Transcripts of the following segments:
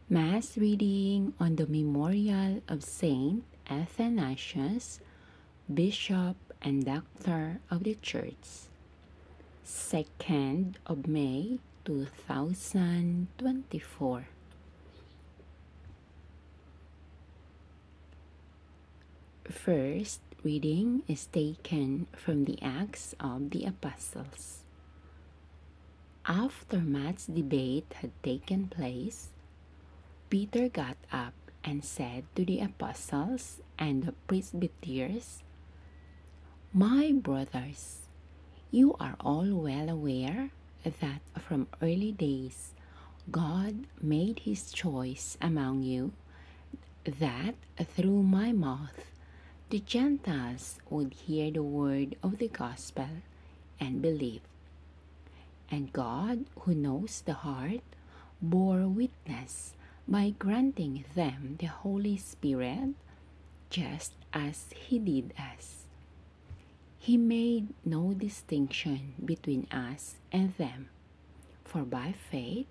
Mass reading on the memorial of Saint Athanasius, Bishop and Doctor of the Church, 2nd of May 2024. First reading is taken from the Acts of the Apostles. After much debate had taken place, Peter got up and said to the apostles and the presbyters, "My brothers, you are all well aware that from early days God made his choice among you, that through my mouth the Gentiles would hear the word of the gospel and believe. And God, who knows the heart, bore witness by granting them the Holy Spirit, just as he did us. He made no distinction between us and them, for by faith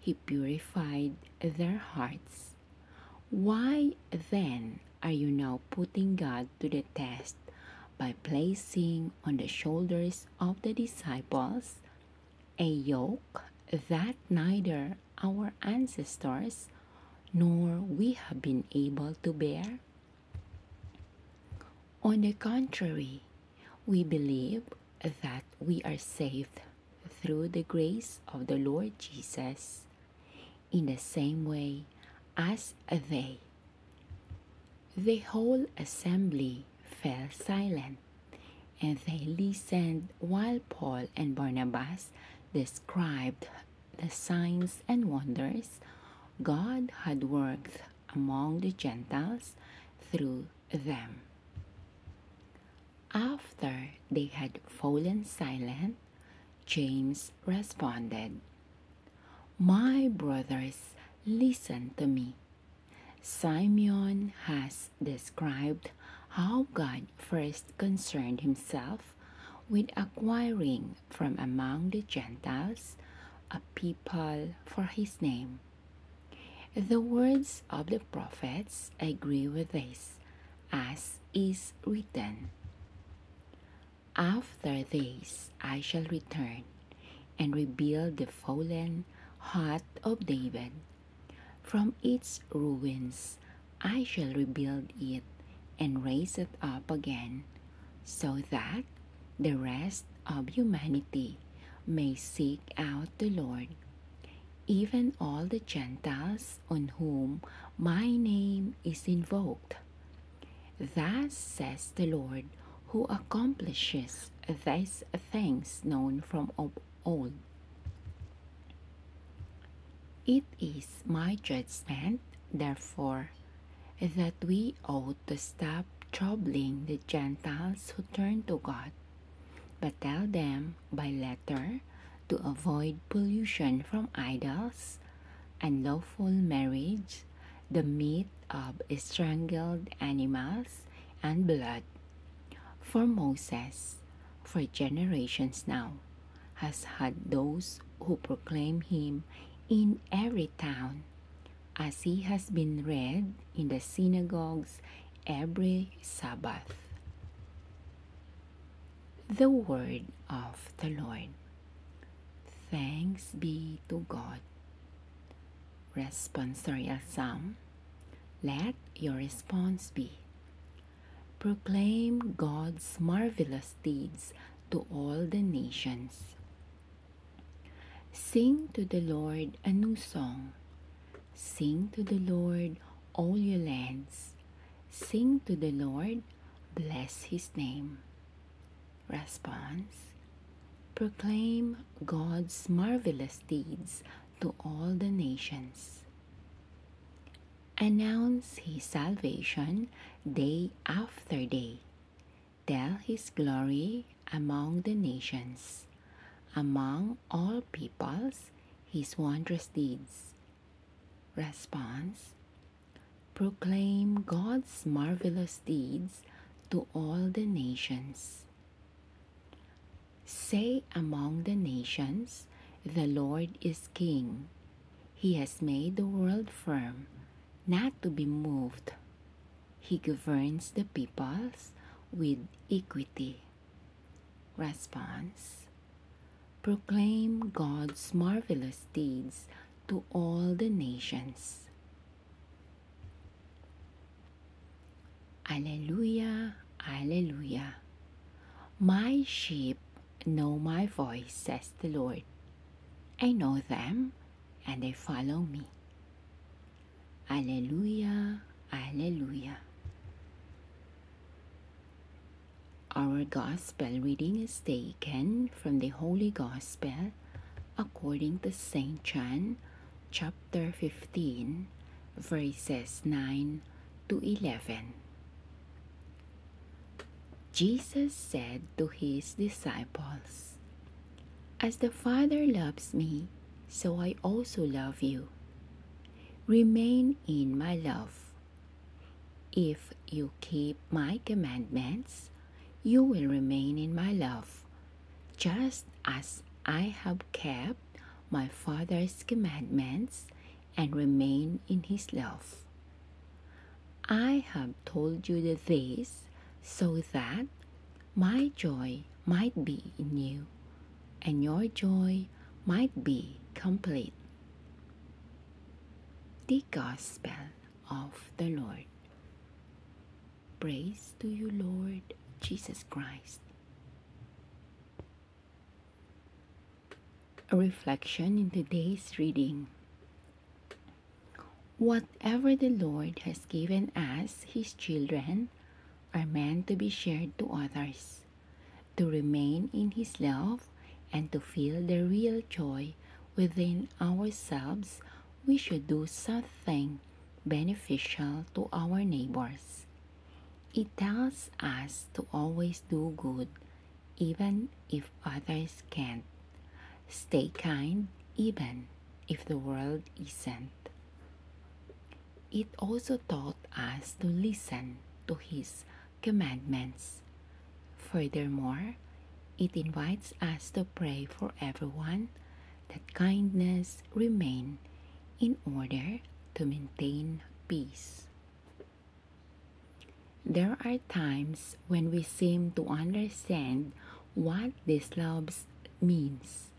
he purified their hearts. Why then are you now putting God to the test by placing on the shoulders of the disciples a yoke that neither our ancestors nor we have been able to bear? On the contrary, we believe that we are saved through the grace of the Lord Jesus, in the same way as they." The whole assembly fell silent, and they listened while Paul and Barnabas described the signs and wonders God had worked among the Gentiles through them. After they had fallen silent, James responded, "My brothers, listen to me. Simeon has described how God first concerned himself with acquiring from among the Gentiles a people for his name. The words of the prophets agree with this, as is written, 'After this I shall return and rebuild the fallen heart of David. From its ruins I shall rebuild it and raise it up again, so that the rest of humanity may seek out the Lord, even all the Gentiles on whom my name is invoked. Thus says the Lord, who accomplishes these things known from of old. It is my judgment, therefore, that we ought to stop troubling the Gentiles who turn to God, but tell them by letter to avoid pollution from idols, unlawful marriage, the meat of strangled animals, and blood. For Moses, for generations now, has had those who proclaim him in every town, as he has been read in the synagogues every Sabbath." The word of the Lord. Thanks be to God. Responsorial Psalm. Let your response be, "Proclaim God's marvelous deeds to all the nations. Sing to the Lord a new song. Sing to the Lord, all you lands. Sing to the Lord, bless his name." Response. Proclaim God's marvelous deeds to all the nations. Announce his salvation day after day. Tell his glory among the nations. Among all peoples, his wondrous deeds. Response. Proclaim God's marvelous deeds to all the nations. Say among the nations, the Lord is King. He has made the world firm, not to be moved. He governs the peoples with equity. Response: proclaim God's marvelous deeds to all the nations. Alleluia, Alleluia. My sheep know my voice, says the Lord. I know them, and they follow me. Alleluia, Alleluia. Our Gospel reading is taken from the Holy Gospel according to St. John, chapter 15, verses 9 to 11. Jesus said to his disciples, "As the Father loves me, so I also love you. Remain in my love. If you keep my commandments, you will remain in my love, just as I have kept my Father's commandments and remain in his love. I have told you this so that my joy might be in you, and your joy might be complete." The Gospel of the Lord. Praise to you, Lord Jesus Christ. A reflection in today's reading. Whatever the Lord has given us, his children, are meant to be shared to others, to remain in his love, and to feel the real joy within ourselves. We should do something beneficial to our neighbors. It tells us to always do good, even if others can't. Stay kind, even if the world isn't. It also taught us to listen to his commandments. Furthermore, it invites us to pray for everyone that kindness remain in order to maintain peace. There are times when we seem to understand what this love means.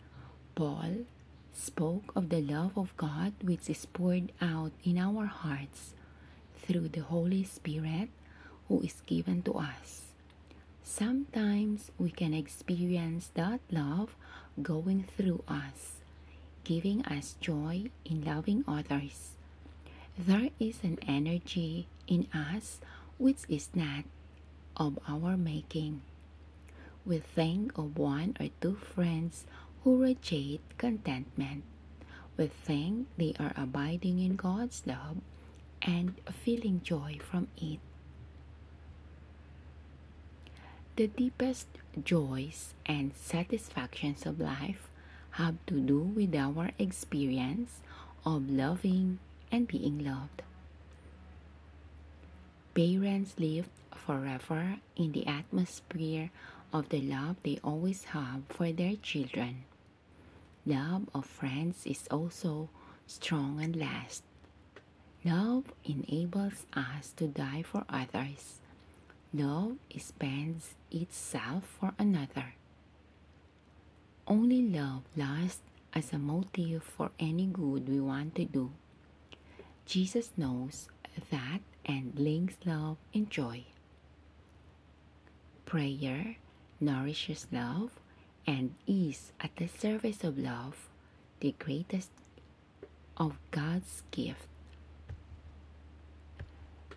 Paul spoke of the love of God which is poured out in our hearts through the Holy Spirit who is given to us. Sometimes we can experience that love going through us, giving us joy in loving others. There is an energy in us which is not of our making. We think of one or two friends who radiate contentment. We think they are abiding in God's love and feeling joy from it. The deepest joys and satisfactions of life have to do with our experience of loving and being loved. Parents live forever in the atmosphere of the love they always have for their children. Love of friends is also strong and lasts. Love enables us to die for others. Love spends itself for another. Only love lasts as a motive for any good we want to do. Jesus knows that and links love and joy. Prayer nourishes love and is at the service of love, the greatest of God's gift.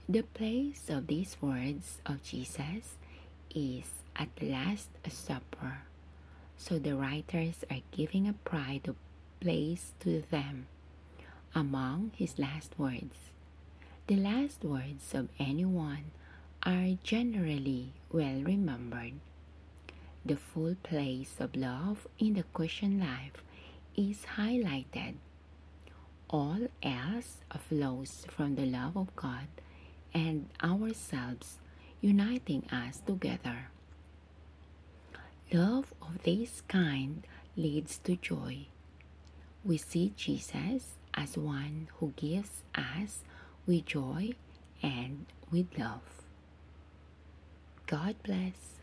The place of these words of Jesus is at the Last Supper, so the writers are giving a pride of place to them among his last words. The last words of anyone are generally well remembered. The full place of love in the Christian life is highlighted. All else flows from the love of God and ourselves, uniting us together. Love of this kind leads to joy. We see Jesus as one who gives us with joy and with love. God bless.